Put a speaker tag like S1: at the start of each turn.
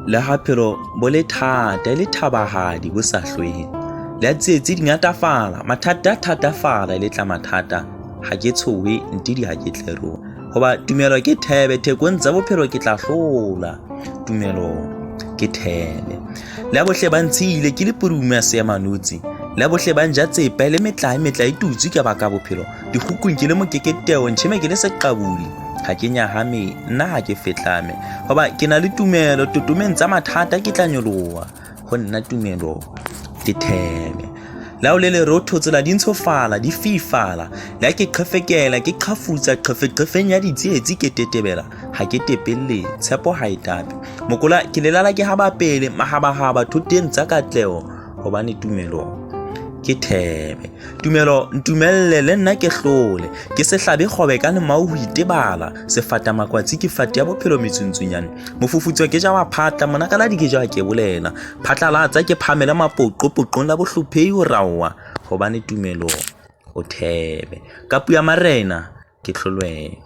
S1: Le haphelo bo le thata le thabahadi bo sa hlweng le tsietsi di ngatafala mathata a thatafala le tla mathata ha ke tshohe ntidi ha ke tlero hoba Tumelo ke Thebe thekong tsa bophelo ke tla hlola Tumelo ke Thebe le bohle ba ntshile ke le puruma se ya manutsi le bohle ba nja tsepa le metla itutswe ke ba ka bophelo dihukung ke le mokeketeo ntsheme ke le seqabuli ha ke nyahame nna ha ke fetlame hoba ke na le Tumelo totomeng tsa mathata ke tla nyoloha ho nna Tumelo ke Thebe la o le rotho tsela di ntshofala di fifala la ke qhefekela ke qhafutsa qhefeng ya ditsietsi ke tetebela ha ke tepelle Tshepo ha itape mokola ke lelala ke haba pele mahabahaba thoteng tsa katleo hobane Tumelo ke Thebe Tumelo ntumelle le nna ke hlole ke se hlabe kgobe ka lemao ho itebala se fata makwatsi ke fati ya bophelo metsuntsunyane mofufutso ke ja wa phatla mona ka la di ke ja ke bolela phatlalatsa ke phamela mapoqong la bohluphehi ho rawa hobane Tumelo o Thebe ka puya marena ke hlolwe